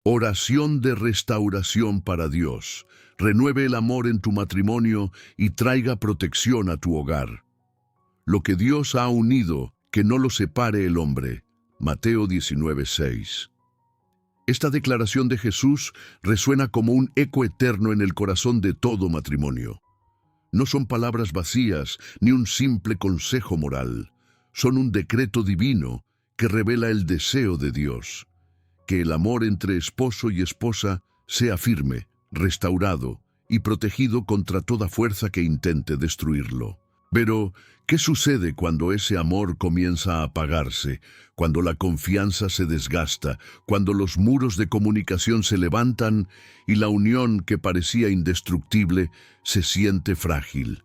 Oración de restauración para Dios. Renueve el amor en tu matrimonio y traiga protección a tu hogar. Lo que Dios ha unido, que no lo separe el hombre. Mateo 19:6. Esta declaración de Jesús resuena como un eco eterno en el corazón de todo matrimonio. No son palabras vacías ni un simple consejo moral. Son un decreto divino que revela el deseo de Dios. Que el amor entre esposo y esposa sea firme, restaurado y protegido contra toda fuerza que intente destruirlo. Pero, ¿qué sucede cuando ese amor comienza a apagarse, cuando la confianza se desgasta, cuando los muros de comunicación se levantan y la unión que parecía indestructible se siente frágil?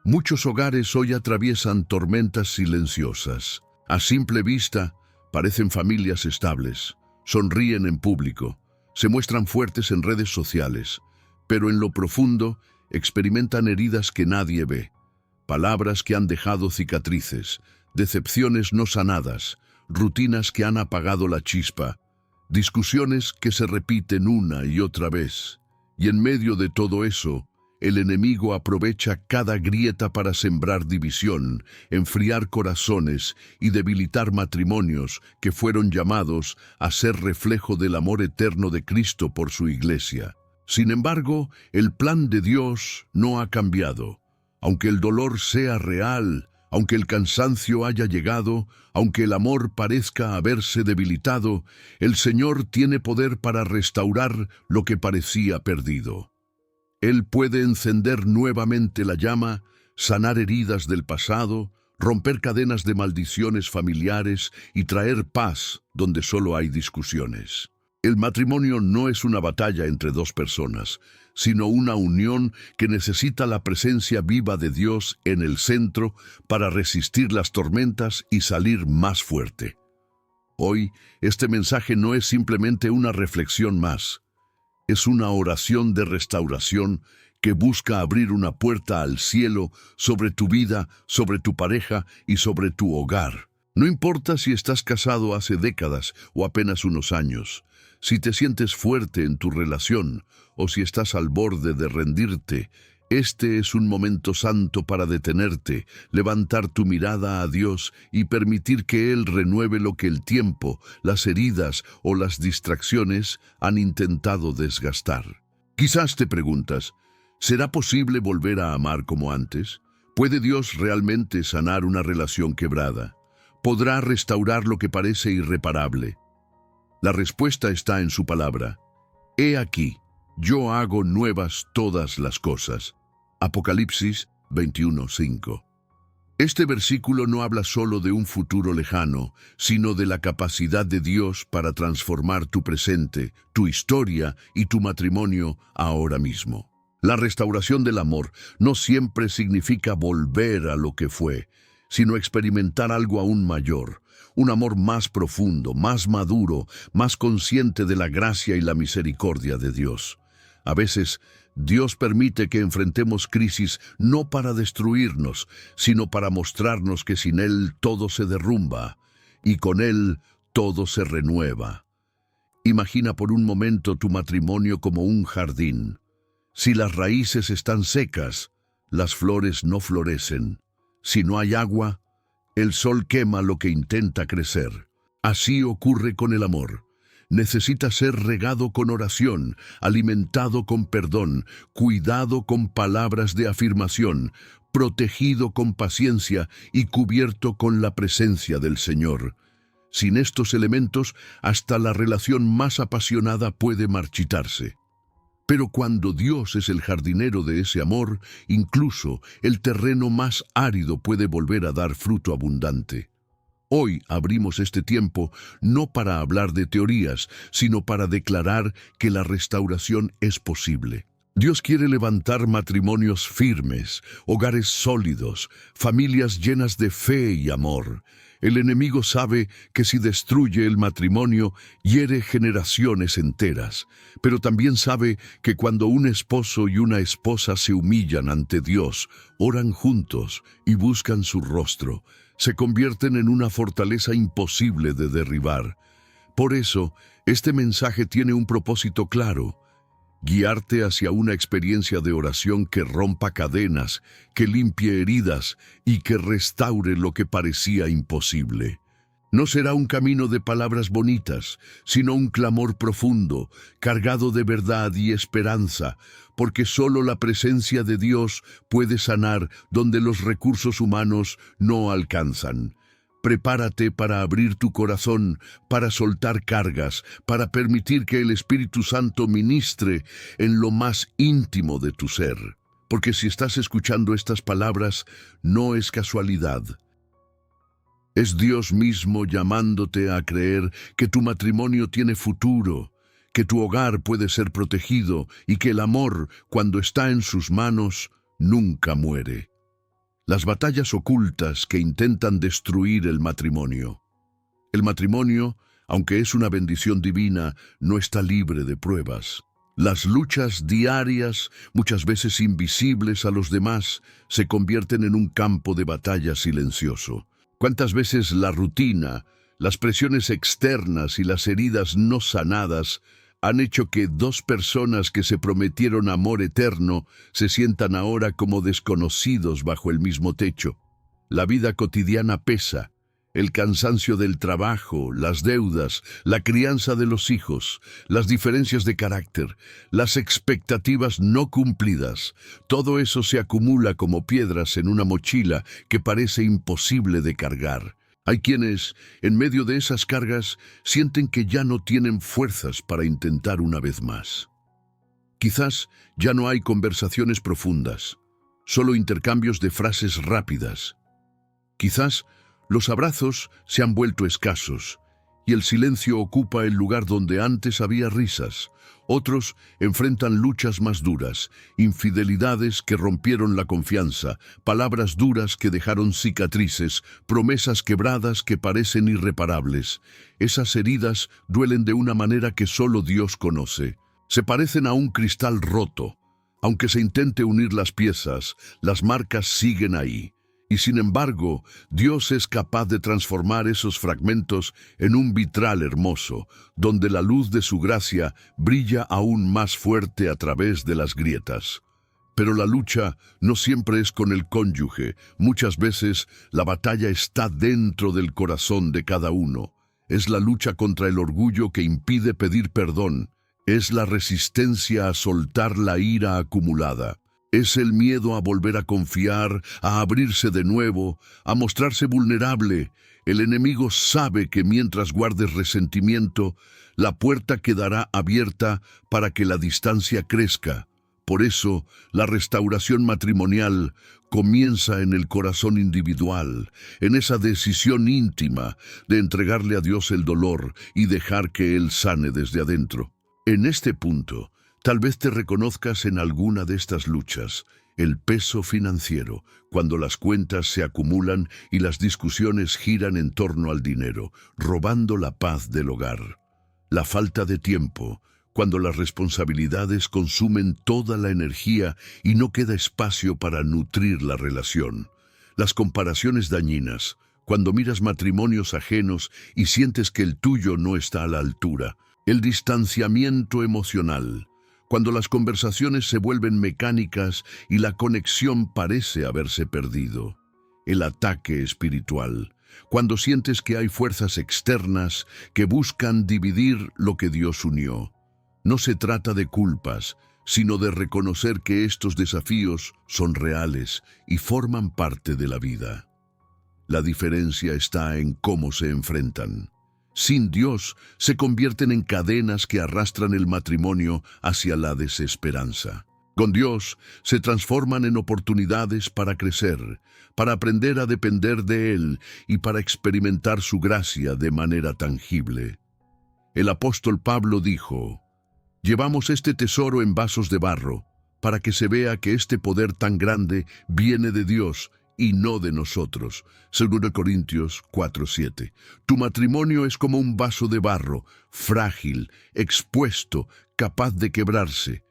Muchos hogares hoy atraviesan tormentas silenciosas. A simple vista, parecen familias estables. Sonríen en público, se muestran fuertes en redes sociales, pero en lo profundo experimentan heridas que nadie ve, palabras que han dejado cicatrices, decepciones no sanadas, rutinas que han apagado la chispa, discusiones que se repiten una y otra vez. Y en medio de todo eso, el enemigo aprovecha cada grieta para sembrar división, enfriar corazones y debilitar matrimonios que fueron llamados a ser reflejo del amor eterno de Cristo por su iglesia. Sin embargo, el plan de Dios no ha cambiado. Aunque el dolor sea real, aunque el cansancio haya llegado, aunque el amor parezca haberse debilitado, el Señor tiene poder para restaurar lo que parecía perdido. Él puede encender nuevamente la llama, sanar heridas del pasado, romper cadenas de maldiciones familiares y traer paz donde solo hay discusiones. El matrimonio no es una batalla entre dos personas, sino una unión que necesita la presencia viva de Dios en el centro para resistir las tormentas y salir más fuerte. Hoy, este mensaje no es simplemente una reflexión más. Es una oración de restauración que busca abrir una puerta al cielo sobre tu vida, sobre tu pareja y sobre tu hogar. No importa si estás casado hace décadas o apenas unos años, si te sientes fuerte en tu relación o si estás al borde de rendirte, este es un momento santo para detenerte, levantar tu mirada a Dios y permitir que Él renueve lo que el tiempo, las heridas o las distracciones han intentado desgastar. Quizás te preguntas, ¿será posible volver a amar como antes? ¿Puede Dios realmente sanar una relación quebrada? ¿Podrá restaurar lo que parece irreparable? La respuesta está en su palabra. He aquí, yo hago nuevas todas las cosas. Apocalipsis 21:5. Este versículo no habla solo de un futuro lejano, sino de la capacidad de Dios para transformar tu presente, tu historia y tu matrimonio ahora mismo. La restauración del amor no siempre significa volver a lo que fue, sino experimentar algo aún mayor, un amor más profundo, más maduro, más consciente de la gracia y la misericordia de Dios. A veces, Dios permite que enfrentemos crisis no para destruirnos, sino para mostrarnos que sin Él todo se derrumba y con Él todo se renueva. Imagina por un momento tu matrimonio como un jardín. Si las raíces están secas, las flores no florecen. Si no hay agua, el sol quema lo que intenta crecer. Así ocurre con el amor. Necesita ser regado con oración, alimentado con perdón, cuidado con palabras de afirmación, protegido con paciencia y cubierto con la presencia del Señor. Sin estos elementos, hasta la relación más apasionada puede marchitarse. Pero cuando Dios es el jardinero de ese amor, incluso el terreno más árido puede volver a dar fruto abundante. Hoy abrimos este tiempo no para hablar de teorías, sino para declarar que la restauración es posible. Dios quiere levantar matrimonios firmes, hogares sólidos, familias llenas de fe y amor. El enemigo sabe que si destruye el matrimonio, hiere generaciones enteras, pero también sabe que cuando un esposo y una esposa se humillan ante Dios, oran juntos y buscan su rostro, se convierten en una fortaleza imposible de derribar. Por eso, este mensaje tiene un propósito claro: guiarte hacia una experiencia de oración que rompa cadenas, que limpie heridas y que restaure lo que parecía imposible. No será un camino de palabras bonitas, sino un clamor profundo, cargado de verdad y esperanza, porque solo la presencia de Dios puede sanar donde los recursos humanos no alcanzan. Prepárate para abrir tu corazón, para soltar cargas, para permitir que el Espíritu Santo ministre en lo más íntimo de tu ser. Porque si estás escuchando estas palabras, no es casualidad. Es Dios mismo llamándote a creer que tu matrimonio tiene futuro, que tu hogar puede ser protegido y que el amor, cuando está en sus manos, nunca muere. Las batallas ocultas que intentan destruir el matrimonio. El matrimonio, aunque es una bendición divina, no está libre de pruebas. Las luchas diarias, muchas veces invisibles a los demás, se convierten en un campo de batalla silencioso. ¿Cuántas veces la rutina, las presiones externas y las heridas no sanadas han hecho que dos personas que se prometieron amor eterno se sientan ahora como desconocidos bajo el mismo techo? La vida cotidiana pesa, el cansancio del trabajo, las deudas, la crianza de los hijos, las diferencias de carácter, las expectativas no cumplidas, todo eso se acumula como piedras en una mochila que parece imposible de cargar. Hay quienes, en medio de esas cargas, sienten que ya no tienen fuerzas para intentar una vez más. Quizás ya no hay conversaciones profundas, solo intercambios de frases rápidas. Quizás los abrazos se han vuelto escasos y el silencio ocupa el lugar donde antes había risas. Otros enfrentan luchas más duras, infidelidades que rompieron la confianza, palabras duras que dejaron cicatrices, promesas quebradas que parecen irreparables. Esas heridas duelen de una manera que solo Dios conoce. Se parecen a un cristal roto. Aunque se intente unir las piezas, las marcas siguen ahí. Y sin embargo, Dios es capaz de transformar esos fragmentos en un vitral hermoso, donde la luz de su gracia brilla aún más fuerte a través de las grietas. Pero la lucha no siempre es con el cónyuge. Muchas veces la batalla está dentro del corazón de cada uno. Es la lucha contra el orgullo que impide pedir perdón. Es la resistencia a soltar la ira acumulada. Es el miedo a volver a confiar, a abrirse de nuevo, a mostrarse vulnerable. El enemigo sabe que mientras guardes resentimiento, la puerta quedará abierta para que la distancia crezca. Por eso, la restauración matrimonial comienza en el corazón individual, en esa decisión íntima de entregarle a Dios el dolor y dejar que Él sane desde adentro. En este punto, tal vez te reconozcas en alguna de estas luchas: el peso financiero, cuando las cuentas se acumulan y las discusiones giran en torno al dinero, robando la paz del hogar; la falta de tiempo, cuando las responsabilidades consumen toda la energía y no queda espacio para nutrir la relación; las comparaciones dañinas, cuando miras matrimonios ajenos y sientes que el tuyo no está a la altura; el distanciamiento emocional, cuando las conversaciones se vuelven mecánicas y la conexión parece haberse perdido; el ataque espiritual, cuando sientes que hay fuerzas externas que buscan dividir lo que Dios unió. No se trata de culpas, sino de reconocer que estos desafíos son reales y forman parte de la vida. La diferencia está en cómo se enfrentan. Sin Dios, se convierten en cadenas que arrastran el matrimonio hacia la desesperanza. Con Dios, se transforman en oportunidades para crecer, para aprender a depender de Él y para experimentar su gracia de manera tangible. El apóstol Pablo dijo: «Llevamos este tesoro en vasos de barro, para que se vea que este poder tan grande viene de Dios y no de nosotros». 2 Corintios 4:7. Tu matrimonio es como un vaso de barro, frágil, expuesto, capaz de quebrarse.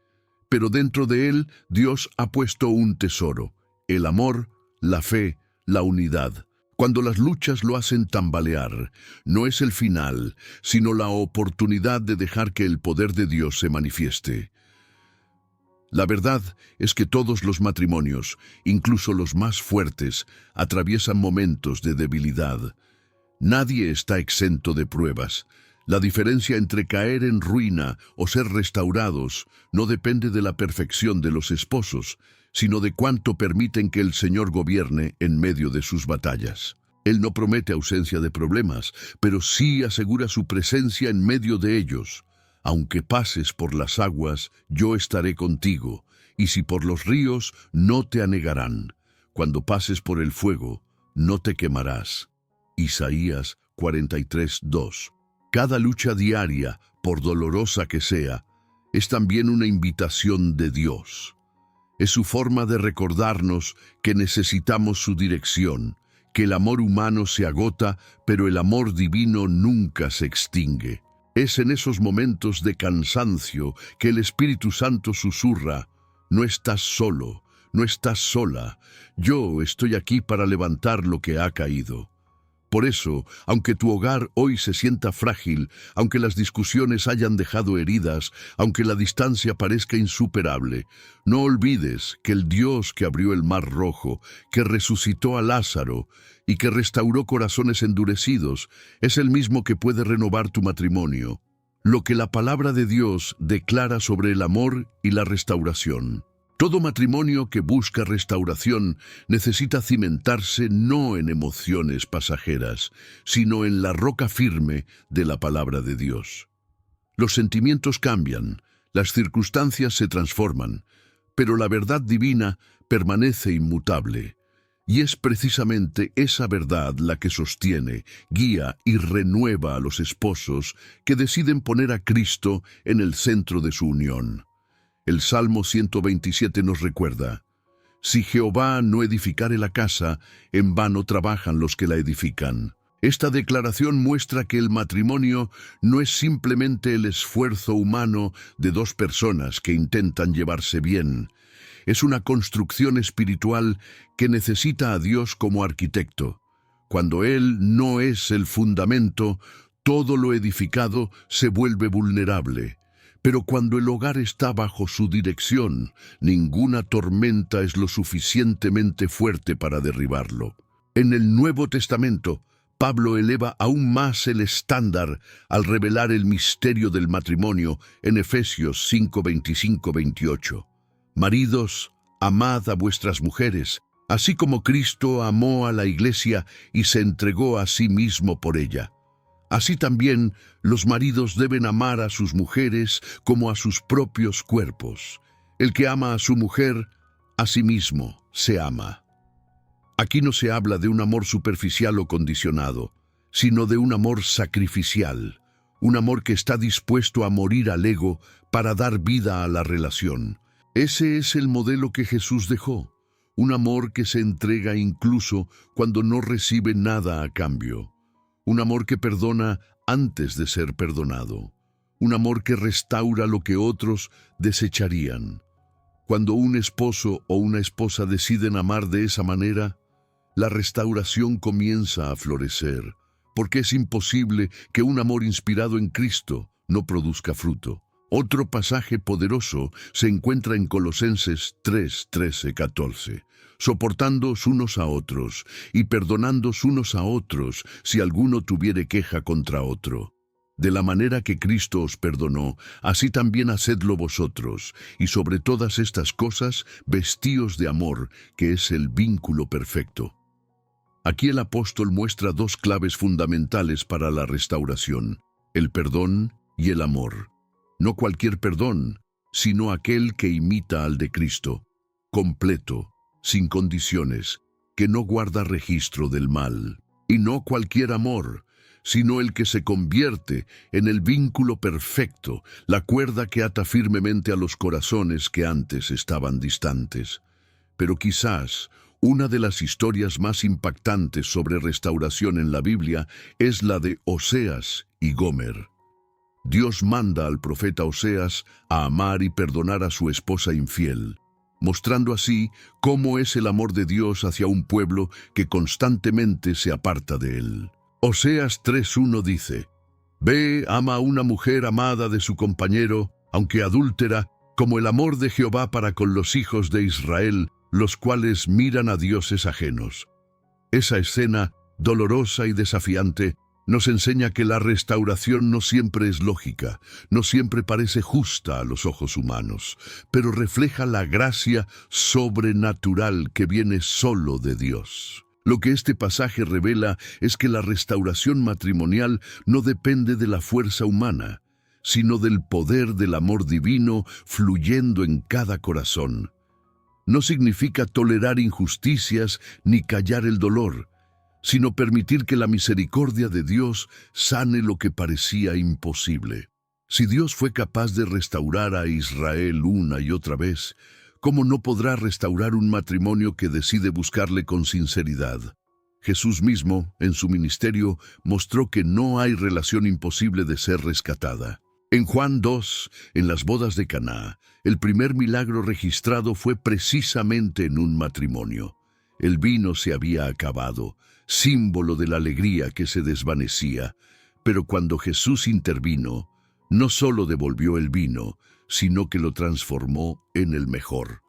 Pero dentro de él Dios ha puesto un tesoro: el amor, la fe, la unidad. Cuando las luchas lo hacen tambalear, no es el final, sino la oportunidad de dejar que el poder de Dios se manifieste. La verdad es que todos los matrimonios, incluso los más fuertes, atraviesan momentos de debilidad. Nadie está exento de pruebas. La diferencia entre caer en ruina o ser restaurados no depende de la perfección de los esposos, sino de cuánto permiten que el Señor gobierne en medio de sus batallas. Él no promete ausencia de problemas, pero sí asegura su presencia en medio de ellos. Aunque pases por las aguas, yo estaré contigo, y si por los ríos, no te anegarán. Cuando pases por el fuego, no te quemarás. Isaías 43:2. Cada lucha diaria, por dolorosa que sea, es también una invitación de Dios. Es su forma de recordarnos que necesitamos su dirección, que el amor humano se agota, pero el amor divino nunca se extingue. Es en esos momentos de cansancio que el Espíritu Santo susurra: no estás solo, no estás sola, yo estoy aquí para levantar lo que ha caído. Por eso, aunque tu hogar hoy se sienta frágil, aunque las discusiones hayan dejado heridas, aunque la distancia parezca insuperable, no olvides que el Dios que abrió el Mar Rojo, que resucitó a Lázaro y que restauró corazones endurecidos, es el mismo que puede renovar tu matrimonio. Lo que la palabra de Dios declara sobre el amor y la restauración. Todo matrimonio que busca restauración necesita cimentarse no en emociones pasajeras, sino en la roca firme de la palabra de Dios. Los sentimientos cambian, las circunstancias se transforman, pero la verdad divina permanece inmutable. Y es precisamente esa verdad la que sostiene, guía y renueva a los esposos que deciden poner a Cristo en el centro de su unión. El Salmo 127 nos recuerda: si Jehová no edificare la casa, en vano trabajan los que la edifican. Esta declaración muestra que el matrimonio no es simplemente el esfuerzo humano de dos personas que intentan llevarse bien. Es una construcción espiritual que necesita a Dios como arquitecto. Cuando Él no es el fundamento, todo lo edificado se vuelve vulnerable. Pero cuando el hogar está bajo su dirección, ninguna tormenta es lo suficientemente fuerte para derribarlo. En el Nuevo Testamento, Pablo eleva aún más el estándar al revelar el misterio del matrimonio en Efesios 5:25-28. Maridos, amad a vuestras mujeres, así como Cristo amó a la iglesia y se entregó a sí mismo por ella. Así también los maridos deben amar a sus mujeres como a sus propios cuerpos. El que ama a su mujer, a sí mismo se ama. Aquí no se habla de un amor superficial o condicionado, sino de un amor sacrificial, un amor que está dispuesto a morir al ego para dar vida a la relación. Ese es el modelo que Jesús dejó, un amor que se entrega incluso cuando no recibe nada a cambio. Un amor que perdona antes de ser perdonado. Un amor que restaura lo que otros desecharían. Cuando un esposo o una esposa deciden amar de esa manera, la restauración comienza a florecer, porque es imposible que un amor inspirado en Cristo no produzca fruto. Otro pasaje poderoso se encuentra en Colosenses 3:13-14. Soportándoos unos a otros y perdonándoos unos a otros si alguno tuviere queja contra otro. De la manera que Cristo os perdonó, así también hacedlo vosotros, y sobre todas estas cosas vestíos de amor, que es el vínculo perfecto. Aquí el apóstol muestra dos claves fundamentales para la restauración: el perdón y el amor. No cualquier perdón, sino aquel que imita al de Cristo, completo, sin condiciones, que no guarda registro del mal. Y no cualquier amor, sino el que se convierte en el vínculo perfecto, la cuerda que ata firmemente a los corazones que antes estaban distantes. Pero quizás una de las historias más impactantes sobre restauración en la Biblia es la de Oseas y Gomer. Dios manda al profeta Oseas a amar y perdonar a su esposa infiel. mostrando así cómo es el amor de Dios hacia un pueblo que constantemente se aparta de él. Oseas 3:1 dice: «Ve, ama a una mujer amada de su compañero, aunque adúltera, como el amor de Jehová para con los hijos de Israel, los cuales miran a dioses ajenos». Esa escena, dolorosa y desafiante, nos enseña que la restauración no siempre es lógica, no siempre parece justa a los ojos humanos, pero refleja la gracia sobrenatural que viene solo de Dios. Lo que este pasaje revela es que la restauración matrimonial no depende de la fuerza humana, sino del poder del amor divino fluyendo en cada corazón. No significa tolerar injusticias ni callar el dolor, sino permitir que la misericordia de Dios sane lo que parecía imposible. Si Dios fue capaz de restaurar a Israel una y otra vez, ¿cómo no podrá restaurar un matrimonio que decide buscarle con sinceridad? Jesús mismo, en su ministerio, mostró que no hay relación imposible de ser rescatada. En Juan 2, en las bodas de Caná, el primer milagro registrado fue precisamente en un matrimonio. El vino se había acabado, símbolo de la alegría que se desvanecía, pero cuando Jesús intervino, no solo devolvió el vino, sino que lo transformó en el mejor.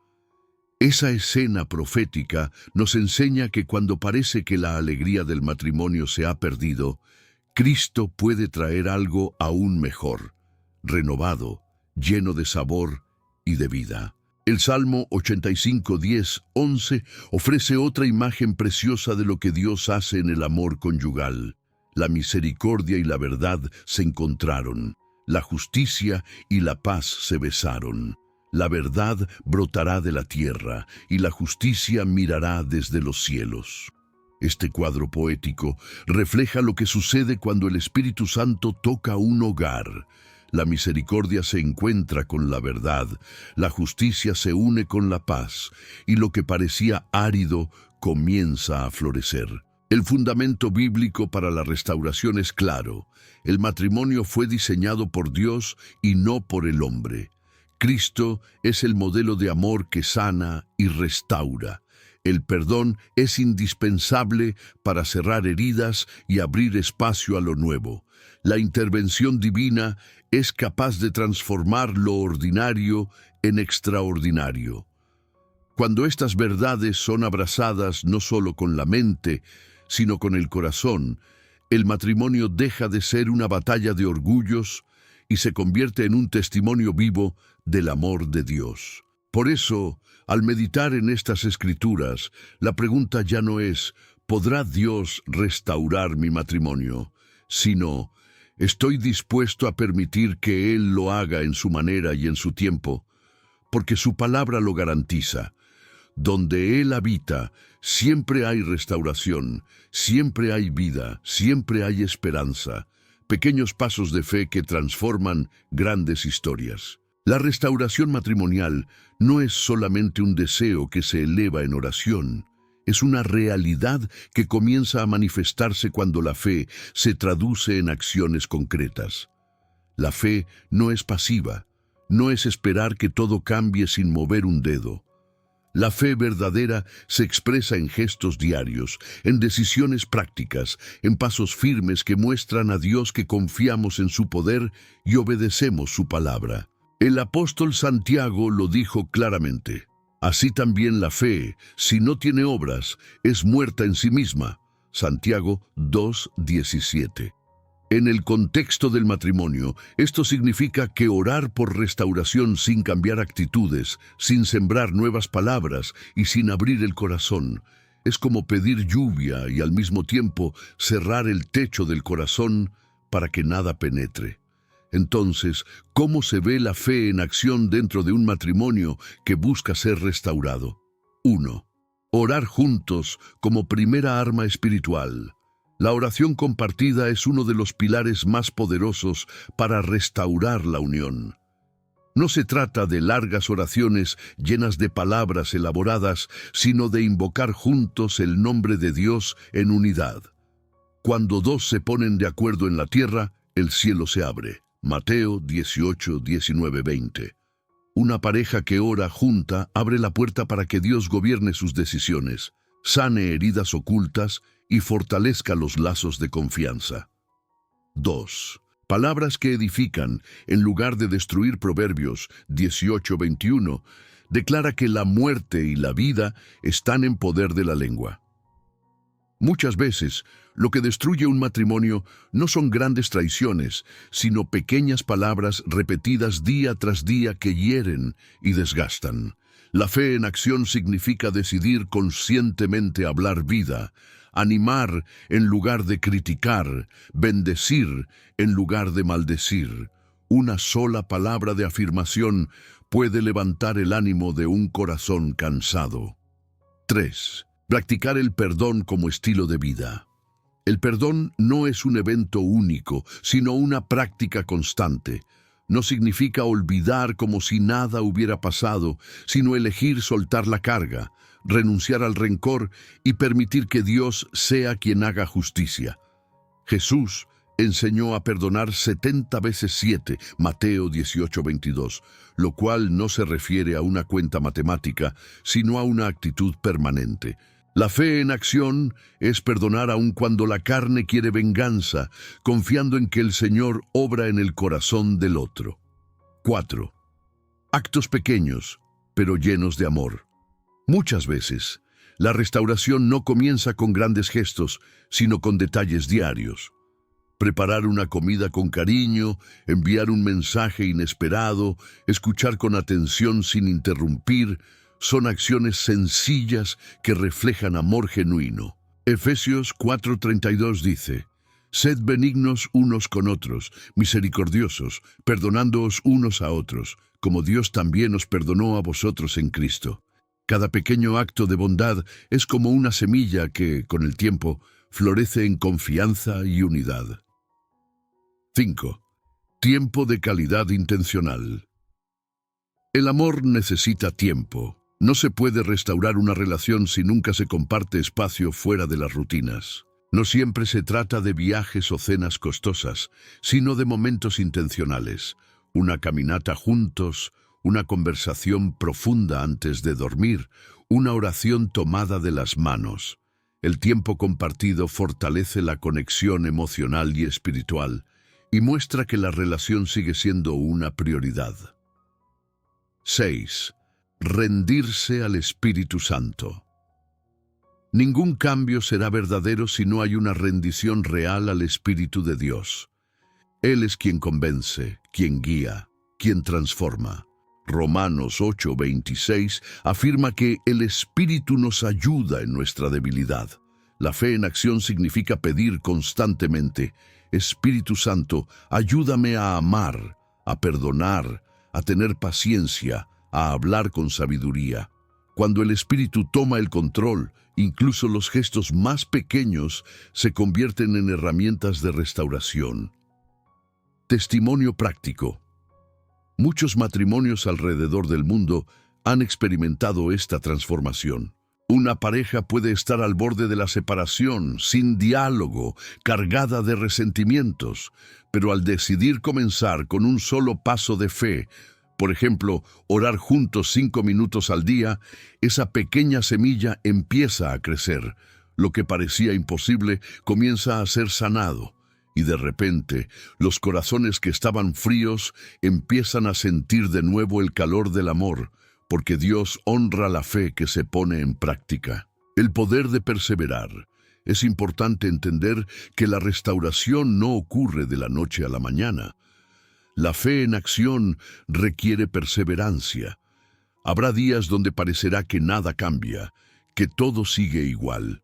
Esa escena profética nos enseña que cuando parece que la alegría del matrimonio se ha perdido, Cristo puede traer algo aún mejor, renovado, lleno de sabor y de vida. El Salmo 85, 10, 11 ofrece otra imagen preciosa de lo que Dios hace en el amor conyugal. La misericordia y la verdad se encontraron, la justicia y la paz se besaron. La verdad brotará de la tierra y la justicia mirará desde los cielos. Este cuadro poético refleja lo que sucede cuando el Espíritu Santo toca un hogar. La misericordia se encuentra con la verdad, la justicia se une con la paz, y lo que parecía árido comienza a florecer. El fundamento bíblico para la restauración es claro. El matrimonio fue diseñado por Dios y no por el hombre. Cristo es el modelo de amor que sana y restaura. El perdón es indispensable para cerrar heridas y abrir espacio a lo nuevo. La intervención divina es capaz de transformar lo ordinario en extraordinario. Cuando estas verdades son abrazadas no solo con la mente, sino con el corazón, el matrimonio deja de ser una batalla de orgullos y se convierte en un testimonio vivo del amor de Dios. Por eso, al meditar en estas escrituras, la pregunta ya no es ¿podrá Dios restaurar mi matrimonio?, sino ¿estoy dispuesto a permitir que Él lo haga en su manera y en su tiempo? Porque su palabra lo garantiza. Donde Él habita, siempre hay restauración, siempre hay vida, siempre hay esperanza. Pequeños pasos de fe que transforman grandes historias. La restauración matrimonial no es solamente un deseo que se eleva en oración. Es una realidad que comienza a manifestarse cuando la fe se traduce en acciones concretas. La fe no es pasiva, no es esperar que todo cambie sin mover un dedo. La fe verdadera se expresa en gestos diarios, en decisiones prácticas, en pasos firmes que muestran a Dios que confiamos en su poder y obedecemos su palabra. El apóstol Santiago lo dijo claramente. Así también la fe, si no tiene obras, es muerta en sí misma. Santiago 2:17. En el contexto del matrimonio, esto significa que orar por restauración sin cambiar actitudes, sin sembrar nuevas palabras y sin abrir el corazón, es como pedir lluvia y al mismo tiempo cerrar el techo del corazón para que nada penetre. Entonces, ¿cómo se ve la fe en acción dentro de un matrimonio que busca ser restaurado? 1. Orar juntos como primera arma espiritual. La oración compartida es uno de los pilares más poderosos para restaurar la unión. No se trata de largas oraciones llenas de palabras elaboradas, sino de invocar juntos el nombre de Dios en unidad. Cuando dos se ponen de acuerdo en la tierra, el cielo se abre. Mateo 18, 19, 20. Una pareja que ora junta abre la puerta para que Dios gobierne sus decisiones, sane heridas ocultas y fortalezca los lazos de confianza. 2. Palabras que edifican, en lugar de destruir. Proverbios 18:21, declara que la muerte y la vida están en poder de la lengua. Muchas veces, lo que destruye un matrimonio no son grandes traiciones, sino pequeñas palabras repetidas día tras día que hieren y desgastan. La fe en acción significa decidir conscientemente hablar vida, animar en lugar de criticar, bendecir en lugar de maldecir. Una sola palabra de afirmación puede levantar el ánimo de un corazón cansado. 3. Practicar el perdón como estilo de vida. El perdón no es un evento único, sino una práctica constante. No significa olvidar como si nada hubiera pasado, sino elegir soltar la carga, renunciar al rencor y permitir que Dios sea quien haga justicia. Jesús enseñó a perdonar 70 veces 7, Mateo 18:22, lo cual no se refiere a una cuenta matemática, sino a una actitud permanente. La fe en acción es perdonar aun cuando la carne quiere venganza, confiando en que el Señor obra en el corazón del otro. 4. Actos pequeños, pero llenos de amor. Muchas veces, la restauración no comienza con grandes gestos, sino con detalles diarios. Preparar una comida con cariño, enviar un mensaje inesperado, escuchar con atención sin interrumpir, son acciones sencillas que reflejan amor genuino. Efesios 4:32 dice: Sed benignos unos con otros, misericordiosos, perdonándoos unos a otros, como Dios también os perdonó a vosotros en Cristo. Cada pequeño acto de bondad es como una semilla que, con el tiempo, florece en confianza y unidad. 5. Tiempo de calidad intencional. El amor necesita tiempo. No se puede restaurar una relación si nunca se comparte espacio fuera de las rutinas. No siempre se trata de viajes o cenas costosas, sino de momentos intencionales. Una caminata juntos, una conversación profunda antes de dormir, una oración tomada de las manos. El tiempo compartido fortalece la conexión emocional y espiritual y muestra que la relación sigue siendo una prioridad. 6. Rendirse al Espíritu Santo. Ningún cambio será verdadero si no hay una rendición real al Espíritu de Dios. Él es quien convence, quien guía, quien transforma. Romanos 8:26 afirma que el Espíritu nos ayuda en nuestra debilidad. La fe en acción significa pedir constantemente: Espíritu Santo, ayúdame a amar, a perdonar, a tener paciencia, a hablar con sabiduría. Cuando el Espíritu toma el control, incluso los gestos más pequeños se convierten en herramientas de restauración. Testimonio práctico. Muchos matrimonios alrededor del mundo han experimentado esta transformación. Una pareja puede estar al borde de la separación, sin diálogo, cargada de resentimientos, pero al decidir comenzar con un solo paso de fe, por ejemplo, orar juntos 5 minutos al día, esa pequeña semilla empieza a crecer. Lo que parecía imposible comienza a ser sanado. Y de repente, los corazones que estaban fríos empiezan a sentir de nuevo el calor del amor, porque Dios honra la fe que se pone en práctica. El poder de perseverar. Es importante entender que la restauración no ocurre de la noche a la mañana. La fe en acción requiere perseverancia. Habrá días donde parecerá que nada cambia, que todo sigue igual.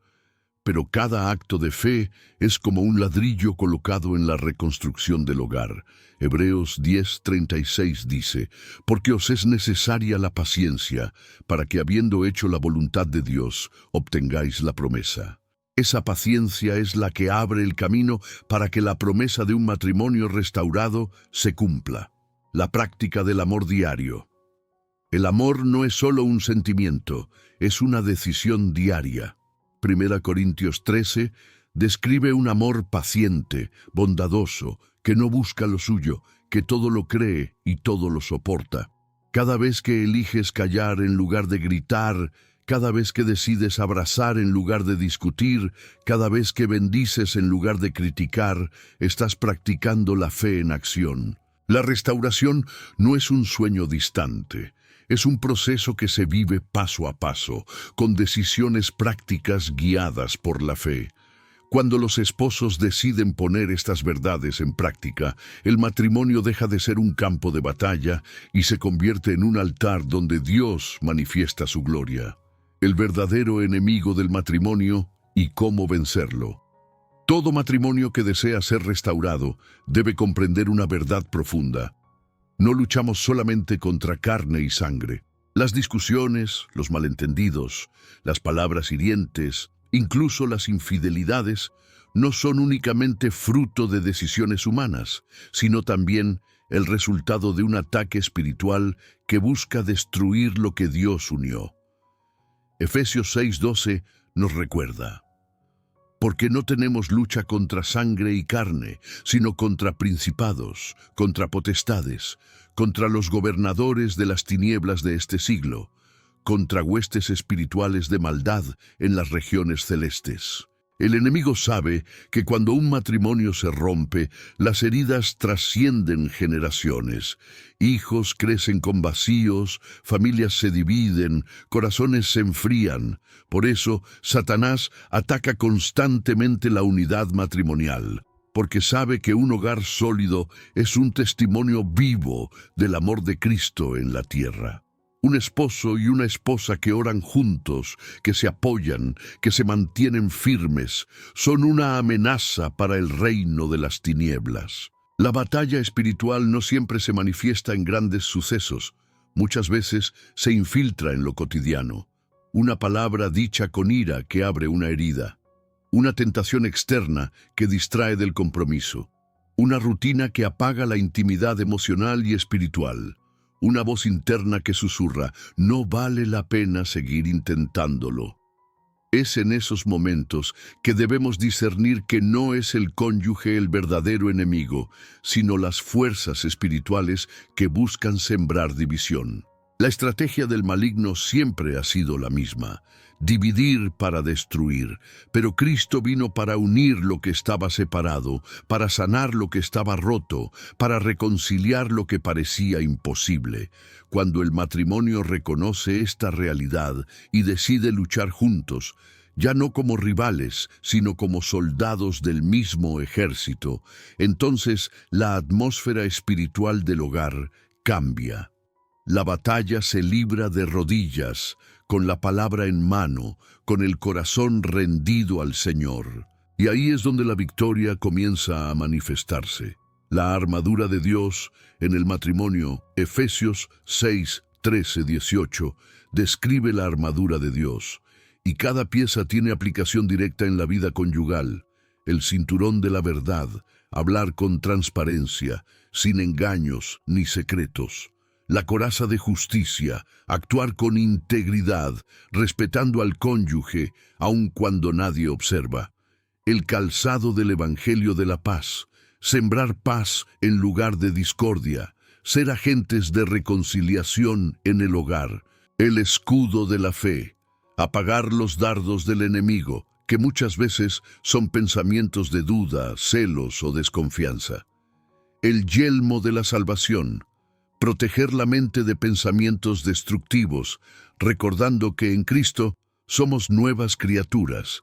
Pero cada acto de fe es como un ladrillo colocado en la reconstrucción del hogar. Hebreos 10:36 dice: Porque os es necesaria la paciencia, para que habiendo hecho la voluntad de Dios, obtengáis la promesa. Esa paciencia es la que abre el camino para que la promesa de un matrimonio restaurado se cumpla. La práctica del amor diario. El amor no es solo un sentimiento, es una decisión diaria. 1 Corintios 13 describe un amor paciente, bondadoso, que no busca lo suyo, que todo lo cree y todo lo soporta. Cada vez que eliges callar en lugar de gritar, cada vez que decides abrazar en lugar de discutir, cada vez que bendices en lugar de criticar, estás practicando la fe en acción. La restauración no es un sueño distante, es un proceso que se vive paso a paso, con decisiones prácticas guiadas por la fe. Cuando los esposos deciden poner estas verdades en práctica, el matrimonio deja de ser un campo de batalla y se convierte en un altar donde Dios manifiesta su gloria. El verdadero enemigo del matrimonio y cómo vencerlo. Todo matrimonio que desea ser restaurado debe comprender una verdad profunda. No luchamos solamente contra carne y sangre. Las discusiones, los malentendidos, las palabras hirientes, incluso las infidelidades, no son únicamente fruto de decisiones humanas, sino también el resultado de un ataque espiritual que busca destruir lo que Dios unió. Efesios 6:12 nos recuerda: porque no tenemos lucha contra sangre y carne, sino contra principados, contra potestades, contra los gobernadores de las tinieblas de este siglo, contra huestes espirituales de maldad en las regiones celestes. El enemigo sabe que cuando un matrimonio se rompe, las heridas trascienden generaciones. Hijos crecen con vacíos, familias se dividen, corazones se enfrían. Por eso, Satanás ataca constantemente la unidad matrimonial, porque sabe que un hogar sólido es un testimonio vivo del amor de Cristo en la tierra. Un esposo y una esposa que oran juntos, que se apoyan, que se mantienen firmes, son una amenaza para el reino de las tinieblas. La batalla espiritual no siempre se manifiesta en grandes sucesos, muchas veces se infiltra en lo cotidiano. Una palabra dicha con ira que abre una herida, una tentación externa que distrae del compromiso, una rutina que apaga la intimidad emocional y espiritual. Una voz interna que susurra: no vale la pena seguir intentándolo. Es en esos momentos que debemos discernir que no es el cónyuge el verdadero enemigo, sino las fuerzas espirituales que buscan sembrar división. La estrategia del maligno siempre ha sido la misma: dividir para destruir, pero Cristo vino para unir lo que estaba separado, para sanar lo que estaba roto, para reconciliar lo que parecía imposible. Cuando el matrimonio reconoce esta realidad y decide luchar juntos, ya no como rivales, sino como soldados del mismo ejército, entonces la atmósfera espiritual del hogar cambia. La batalla se libra de rodillas, con la palabra en mano, con el corazón rendido al Señor. Y ahí es donde la victoria comienza a manifestarse. La armadura de Dios en el matrimonio, Efesios 6:13-18, describe la armadura de Dios, y cada pieza tiene aplicación directa en la vida conyugal. El cinturón de la verdad, hablar con transparencia, sin engaños ni secretos. La coraza de justicia, actuar con integridad, respetando al cónyuge, aun cuando nadie observa. El calzado del Evangelio de la paz, sembrar paz en lugar de discordia, ser agentes de reconciliación en el hogar. El escudo de la fe, apagar los dardos del enemigo, que muchas veces son pensamientos de duda, celos o desconfianza. El yelmo de la salvación, proteger la mente de pensamientos destructivos, recordando que en Cristo somos nuevas criaturas.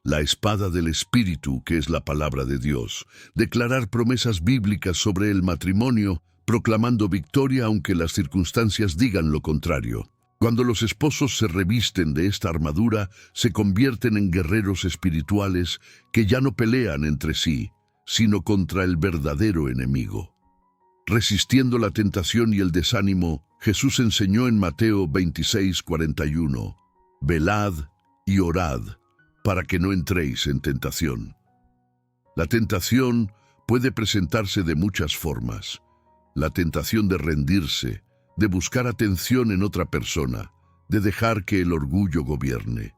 La espada del Espíritu, que es la palabra de Dios, declarar promesas bíblicas sobre el matrimonio, proclamando victoria aunque las circunstancias digan lo contrario. Cuando los esposos se revisten de esta armadura, se convierten en guerreros espirituales que ya no pelean entre sí, sino contra el verdadero enemigo. Resistiendo la tentación y el desánimo, Jesús enseñó en Mateo 26:41, velad y orad para que no entréis en tentación. La tentación puede presentarse de muchas formas. La tentación de rendirse, de buscar atención en otra persona, de dejar que el orgullo gobierne.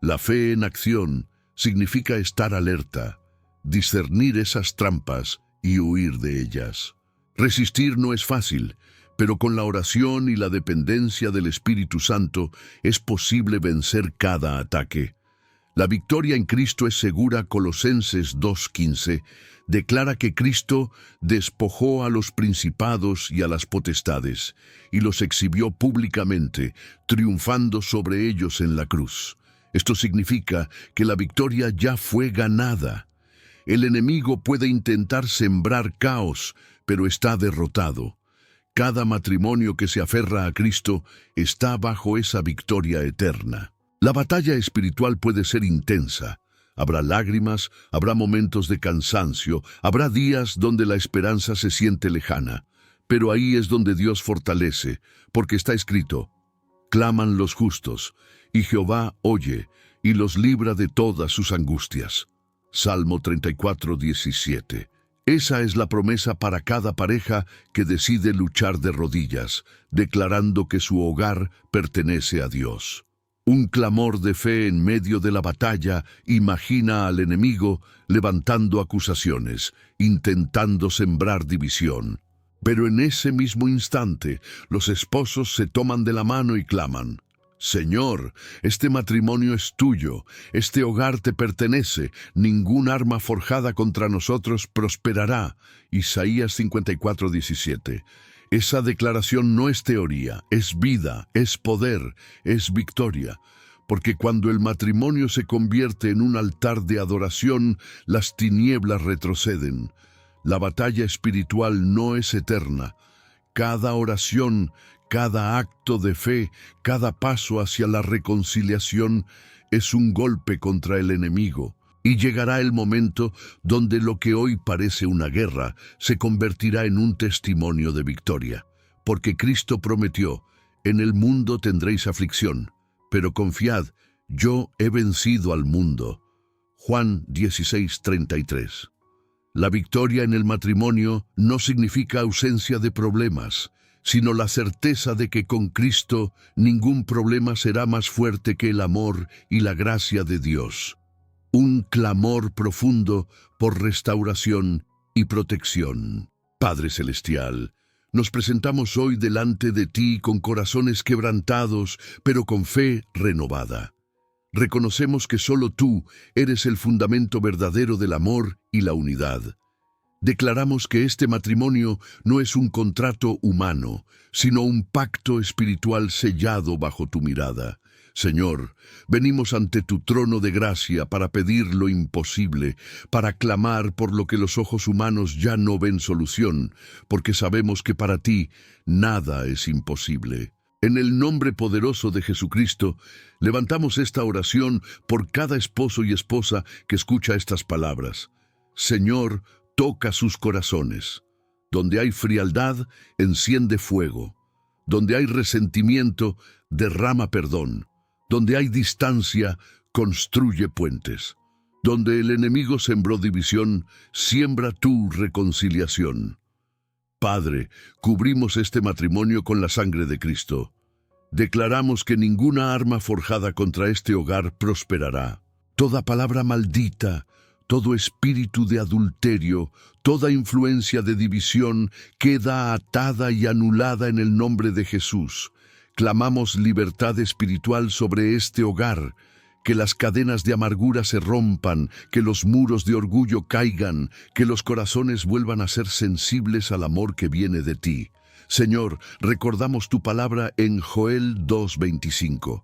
La fe en acción significa estar alerta, discernir esas trampas y huir de ellas. Resistir no es fácil, pero con la oración y la dependencia del Espíritu Santo es posible vencer cada ataque. La victoria en Cristo es segura. Colosenses 2:15 declara que Cristo despojó a los principados y a las potestades y los exhibió públicamente, triunfando sobre ellos en la cruz. Esto significa que la victoria ya fue ganada. El enemigo puede intentar sembrar caos, pero está derrotado. Cada matrimonio que se aferra a Cristo está bajo esa victoria eterna. La batalla espiritual puede ser intensa. Habrá lágrimas, habrá momentos de cansancio, habrá días donde la esperanza se siente lejana. Pero ahí es donde Dios fortalece, porque está escrito: claman los justos, y Jehová oye, y los libra de todas sus angustias. Salmo 34:17. Esa es la promesa para cada pareja que decide luchar de rodillas, declarando que su hogar pertenece a Dios. Un clamor de fe en medio de la batalla imagina al enemigo levantando acusaciones, intentando sembrar división. Pero en ese mismo instante, los esposos se toman de la mano y claman: Señor, este matrimonio es tuyo, este hogar te pertenece, ningún arma forjada contra nosotros prosperará. Isaías 54:17. Esa declaración no es teoría, es vida, es poder, es victoria. Porque cuando el matrimonio se convierte en un altar de adoración, las tinieblas retroceden. La batalla espiritual no es eterna. Cada oración, cada acto de fe, cada paso hacia la reconciliación es un golpe contra el enemigo. Y llegará el momento donde lo que hoy parece una guerra se convertirá en un testimonio de victoria. Porque Cristo prometió: en el mundo tendréis aflicción, pero confiad, yo he vencido al mundo. Juan 16:33. La victoria en el matrimonio no significa ausencia de problemas, sino la certeza de que con Cristo ningún problema será más fuerte que el amor y la gracia de Dios. Un clamor profundo por restauración y protección. Padre Celestial, nos presentamos hoy delante de ti con corazones quebrantados, pero con fe renovada. Reconocemos que solo tú eres el fundamento verdadero del amor y la unidad. Declaramos que este matrimonio no es un contrato humano, sino un pacto espiritual sellado bajo tu mirada. Señor, venimos ante tu trono de gracia para pedir lo imposible, para clamar por lo que los ojos humanos ya no ven solución, porque sabemos que para ti nada es imposible. En el nombre poderoso de Jesucristo, levantamos esta oración por cada esposo y esposa que escucha estas palabras. Señor, toca sus corazones. Donde hay frialdad, enciende fuego. Donde hay resentimiento, derrama perdón. Donde hay distancia, construye puentes. Donde el enemigo sembró división, siembra tu reconciliación. Padre, cubrimos este matrimonio con la sangre de Cristo. Declaramos que ninguna arma forjada contra este hogar prosperará. Toda palabra maldita, todo espíritu de adulterio, toda influencia de división queda atada y anulada en el nombre de Jesús. Clamamos libertad espiritual sobre este hogar, que las cadenas de amargura se rompan, que los muros de orgullo caigan, que los corazones vuelvan a ser sensibles al amor que viene de ti. Señor, recordamos tu palabra en Joel 2:25.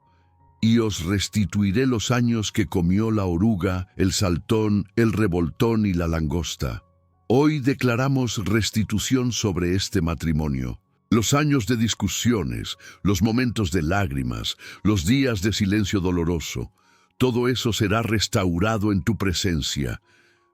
Y os restituiré los años que comió la oruga, el saltón, el revoltón y la langosta. Hoy declaramos restitución sobre este matrimonio. Los años de discusiones, los momentos de lágrimas, los días de silencio doloroso, todo eso será restaurado en tu presencia.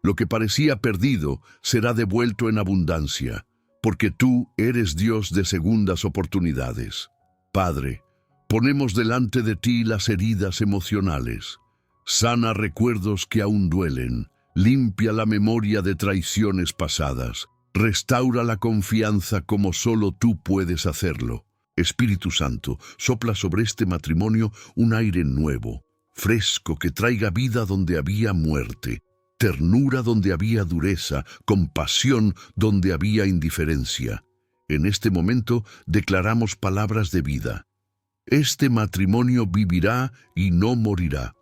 Lo que parecía perdido será devuelto en abundancia, porque tú eres Dios de segundas oportunidades. Padre, ponemos delante de ti las heridas emocionales. Sana recuerdos que aún duelen. Limpia la memoria de traiciones pasadas. Restaura la confianza como solo tú puedes hacerlo. Espíritu Santo, sopla sobre este matrimonio un aire nuevo, fresco, que traiga vida donde había muerte, ternura donde había dureza, compasión donde había indiferencia. En este momento declaramos palabras de vida. Este matrimonio vivirá y no morirá.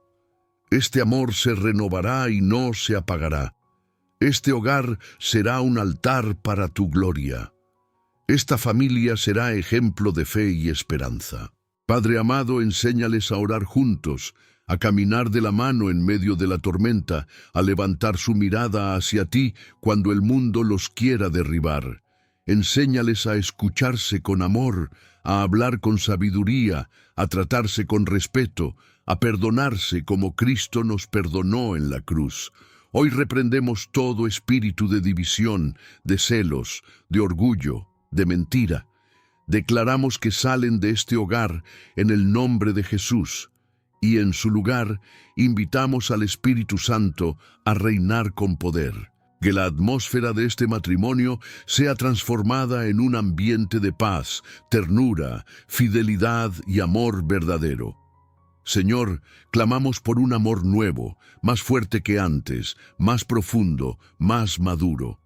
Este amor se renovará y no se apagará. Este hogar será un altar para tu gloria. Esta familia será ejemplo de fe y esperanza. Padre amado, enséñales a orar juntos, a caminar de la mano en medio de la tormenta, a levantar su mirada hacia ti cuando el mundo los quiera derribar. Enséñales a escucharse con amor, a hablar con sabiduría, a tratarse con respeto, a perdonarse como Cristo nos perdonó en la cruz. Hoy reprendemos todo espíritu de división, de celos, de orgullo, de mentira. Declaramos que salen de este hogar en el nombre de Jesús, y en su lugar invitamos al Espíritu Santo a reinar con poder. Que la atmósfera de este matrimonio sea transformada en un ambiente de paz, ternura, fidelidad y amor verdadero. Señor, clamamos por un amor nuevo, más fuerte que antes, más profundo, más maduro.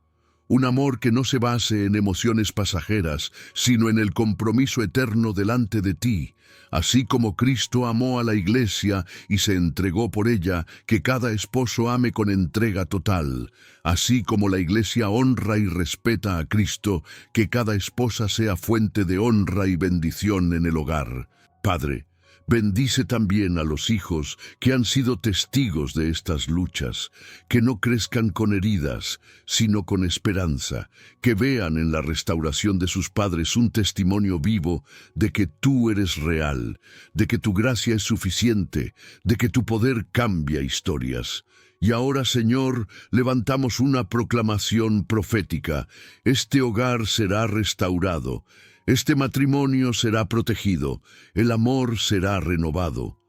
Un amor que no se base en emociones pasajeras, sino en el compromiso eterno delante de ti. Así como Cristo amó a la Iglesia y se entregó por ella, que cada esposo ame con entrega total. Así como la Iglesia honra y respeta a Cristo, que cada esposa sea fuente de honra y bendición en el hogar. Padre, bendice también a los hijos que han sido testigos de estas luchas, que no crezcan con heridas, sino con esperanza, que vean en la restauración de sus padres un testimonio vivo de que tú eres real, de que tu gracia es suficiente, de que tu poder cambia historias. Y ahora, Señor, levantamos una proclamación profética. Este hogar será restaurado. Este matrimonio será protegido, el amor será renovado.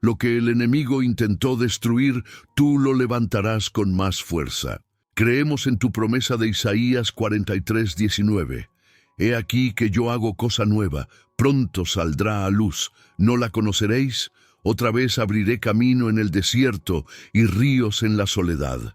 Lo que el enemigo intentó destruir, tú lo levantarás con más fuerza. Creemos en tu promesa de Isaías 43:19. He aquí que yo hago cosa nueva, pronto saldrá a luz. ¿No la conoceréis? Otra vez abriré camino en el desierto y ríos en la soledad.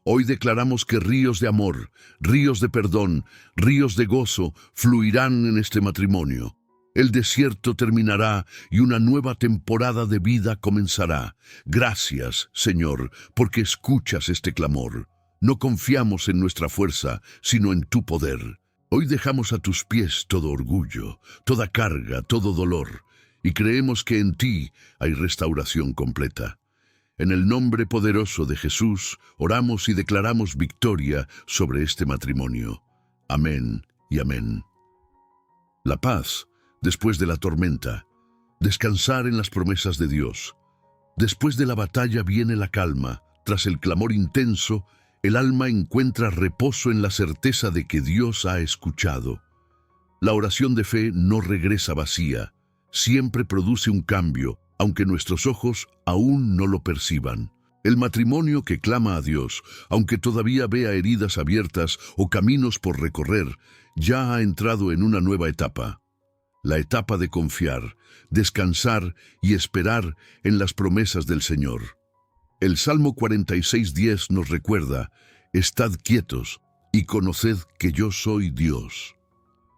Hoy declaramos que ríos de amor, ríos de perdón, ríos de gozo fluirán en este matrimonio. El desierto terminará y una nueva temporada de vida comenzará. Gracias, Señor, porque escuchas este clamor. No confiamos en nuestra fuerza, sino en tu poder. Hoy dejamos a tus pies todo orgullo, toda carga, todo dolor, y creemos que en ti hay restauración completa. En el nombre poderoso de Jesús, oramos y declaramos victoria sobre este matrimonio. Amén y amén. La paz, después de la tormenta. Descansar en las promesas de Dios. Después de la batalla viene la calma. Tras el clamor intenso, el alma encuentra reposo en la certeza de que Dios ha escuchado. La oración de fe no regresa vacía. Siempre produce un cambio, aunque nuestros ojos aún no lo perciban. El matrimonio que clama a Dios, aunque todavía vea heridas abiertas o caminos por recorrer, ya ha entrado en una nueva etapa. La etapa de confiar, descansar y esperar en las promesas del Señor. El Salmo 46:10 nos recuerda: «Estad quietos y conoced que yo soy Dios».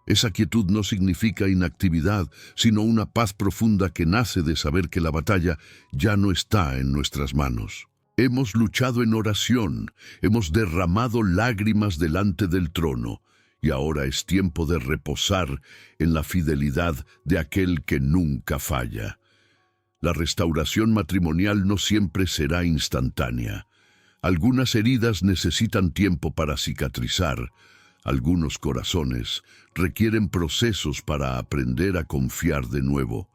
Esa quietud no significa inactividad, sino una paz profunda que nace de saber que la batalla ya no está en nuestras manos. Hemos luchado en oración, hemos derramado lágrimas delante del trono, y ahora es tiempo de reposar en la fidelidad de aquel que nunca falla. La restauración matrimonial no siempre será instantánea. Algunas heridas necesitan tiempo para cicatrizar. Algunos corazones requieren procesos para aprender a confiar de nuevo.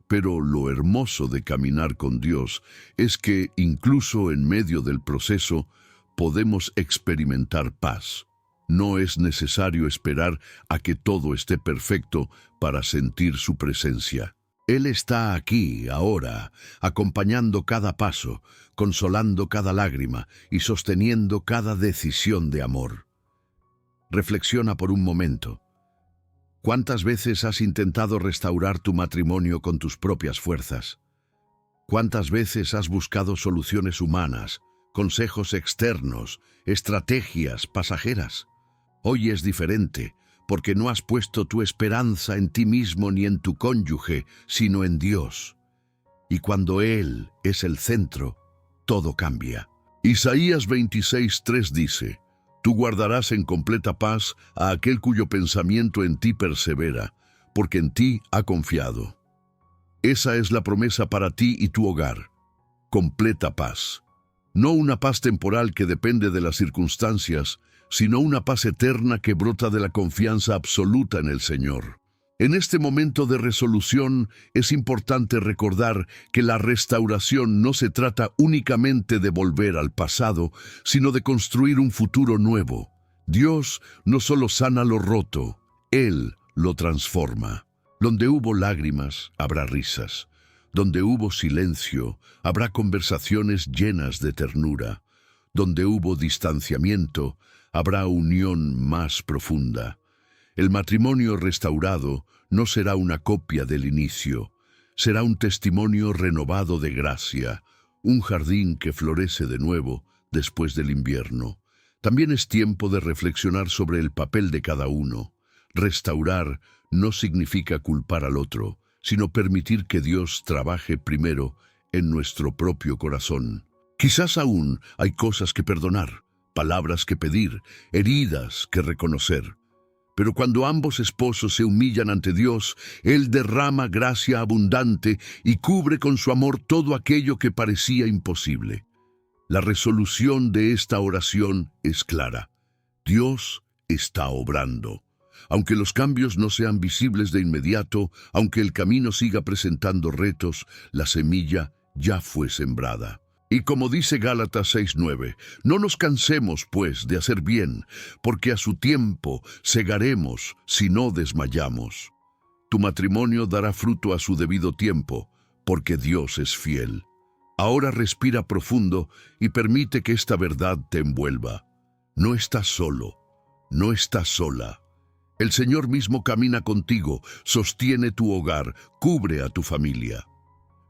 Pero lo hermoso de caminar con Dios es que, incluso en medio del proceso, podemos experimentar paz. No es necesario esperar a que todo esté perfecto para sentir su presencia. Él está aquí, ahora, acompañando cada paso, consolando cada lágrima y sosteniendo cada decisión de amor. Reflexiona por un momento. ¿Cuántas veces has intentado restaurar tu matrimonio con tus propias fuerzas? ¿Cuántas veces has buscado soluciones humanas, consejos externos, estrategias pasajeras? Hoy es diferente, porque no has puesto tu esperanza en ti mismo ni en tu cónyuge, sino en Dios. Y cuando Él es el centro, todo cambia. Isaías 26:3 dice: Tú guardarás en completa paz a aquel cuyo pensamiento en ti persevera, porque en ti ha confiado. Esa es la promesa para ti y tu hogar. Completa paz. No una paz temporal que depende de las circunstancias, sino una paz eterna que brota de la confianza absoluta en el Señor. En este momento de resolución es importante recordar que la restauración no se trata únicamente de volver al pasado, sino de construir un futuro nuevo. Dios no solo sana lo roto, Él lo transforma. Donde hubo lágrimas, habrá risas. Donde hubo silencio, habrá conversaciones llenas de ternura. Donde hubo distanciamiento, habrá unión más profunda. El matrimonio restaurado no será una copia del inicio, será un testimonio renovado de gracia, un jardín que florece de nuevo después del invierno. También es tiempo de reflexionar sobre el papel de cada uno. Restaurar no significa culpar al otro, sino permitir que Dios trabaje primero en nuestro propio corazón. Quizás aún hay cosas que perdonar, palabras que pedir, heridas que reconocer. Pero cuando ambos esposos se humillan ante Dios, Él derrama gracia abundante y cubre con su amor todo aquello que parecía imposible. La resolución de esta oración es clara. Dios está obrando. Aunque los cambios no sean visibles de inmediato, aunque el camino siga presentando retos, la semilla ya fue sembrada. Y como dice Gálatas 6:9, no nos cansemos, pues, de hacer bien, porque a su tiempo segaremos si no desmayamos. Tu matrimonio dará fruto a su debido tiempo, porque Dios es fiel. Ahora respira profundo y permite que esta verdad te envuelva. No estás solo, no estás sola. El Señor mismo camina contigo, sostiene tu hogar, cubre a tu familia.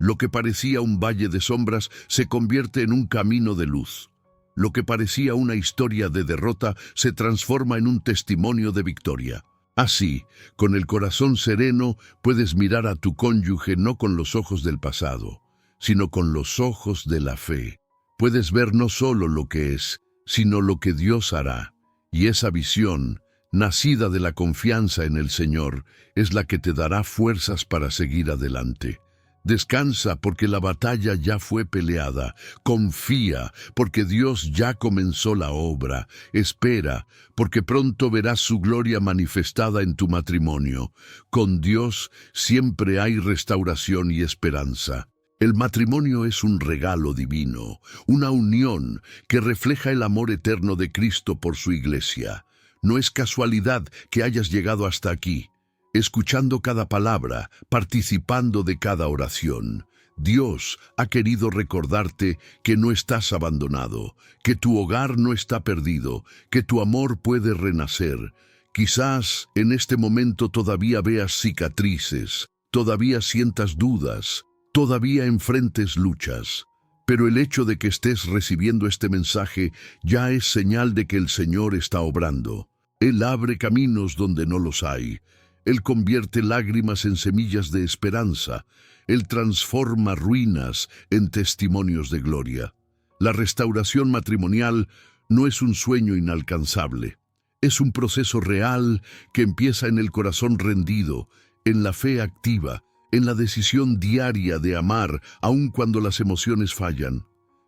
Lo que parecía un valle de sombras se convierte en un camino de luz. Lo que parecía una historia de derrota se transforma en un testimonio de victoria. Así, con el corazón sereno, puedes mirar a tu cónyuge no con los ojos del pasado, sino con los ojos de la fe. Puedes ver no solo lo que es, sino lo que Dios hará. Y esa visión, nacida de la confianza en el Señor, es la que te dará fuerzas para seguir adelante. Descansa porque la batalla ya fue peleada. Confía porque Dios ya comenzó la obra. Espera porque pronto verás su gloria manifestada en tu matrimonio. Con Dios siempre hay restauración y esperanza. El matrimonio es un regalo divino, una unión que refleja el amor eterno de Cristo por su iglesia. No es casualidad que hayas llegado hasta aquí, escuchando cada palabra, participando de cada oración. Dios ha querido recordarte que no estás abandonado, que tu hogar no está perdido, que tu amor puede renacer. Quizás en este momento todavía veas cicatrices, todavía sientas dudas, todavía enfrentes luchas. Pero el hecho de que estés recibiendo este mensaje ya es señal de que el Señor está obrando. Él abre caminos donde no los hay. Él convierte lágrimas en semillas de esperanza. Él transforma ruinas en testimonios de gloria. La restauración matrimonial no es un sueño inalcanzable. Es un proceso real que empieza en el corazón rendido, en la fe activa, en la decisión diaria de amar, aun cuando las emociones fallan.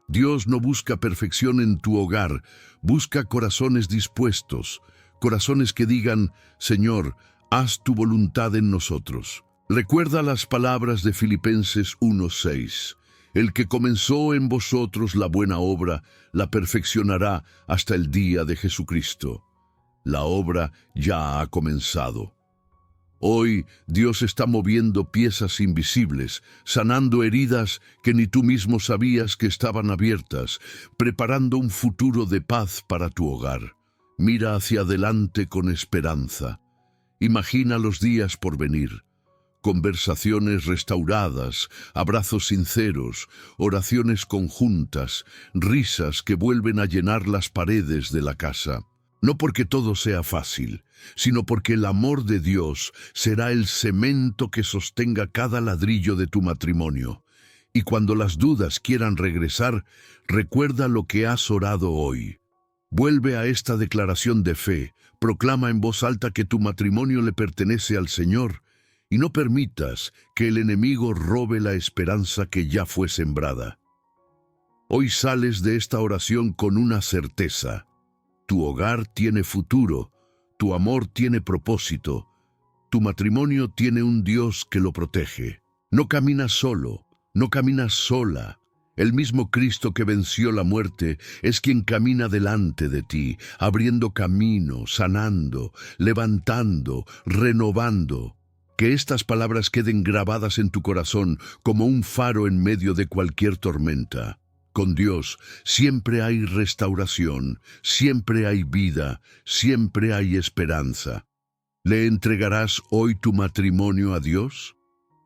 Dios no busca perfección en tu hogar, busca corazones dispuestos, corazones que digan: Señor, haz tu voluntad en nosotros. Recuerda las palabras de Filipenses 1:6. El que comenzó en vosotros la buena obra, la perfeccionará hasta el día de Jesucristo. La obra ya ha comenzado. Hoy Dios está moviendo piezas invisibles, sanando heridas que ni tú mismo sabías que estaban abiertas, preparando un futuro de paz para tu hogar. Mira hacia adelante con esperanza. Imagina los días por venir. Conversaciones restauradas, abrazos sinceros, oraciones conjuntas, risas que vuelven a llenar las paredes de la casa. No porque todo sea fácil, sino porque el amor de Dios será el cemento que sostenga cada ladrillo de tu matrimonio. Y cuando las dudas quieran regresar, recuerda lo que has orado hoy. Vuelve a esta declaración de fe, proclama en voz alta que tu matrimonio le pertenece al Señor, y no permitas que el enemigo robe la esperanza que ya fue sembrada. Hoy sales de esta oración con una certeza. Tu hogar tiene futuro, tu amor tiene propósito, tu matrimonio tiene un Dios que lo protege. No caminas solo, no caminas sola. El mismo Cristo que venció la muerte es quien camina delante de ti, abriendo camino, sanando, levantando, renovando. Que estas palabras queden grabadas en tu corazón como un faro en medio de cualquier tormenta. Con Dios siempre hay restauración, siempre hay vida, siempre hay esperanza. ¿Le entregarás hoy tu matrimonio a Dios?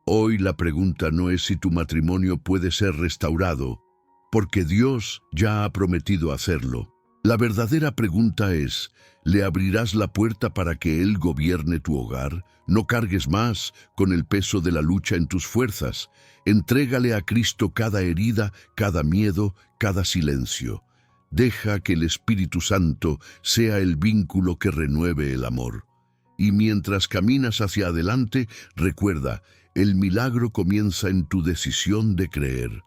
Hoy la pregunta no es si tu matrimonio puede ser restaurado, porque Dios ya ha prometido hacerlo. La verdadera pregunta es, ¿le abrirás la puerta para que Él gobierne tu hogar? No cargues más con el peso de la lucha en tus fuerzas. Entrégale a Cristo cada herida, cada miedo, cada silencio. Deja que el Espíritu Santo sea el vínculo que renueve el amor. Y mientras caminas hacia adelante, recuerda, el milagro comienza en tu decisión de creer.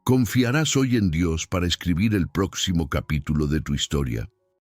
¿Confiarás hoy en Dios para escribir el próximo capítulo de tu historia?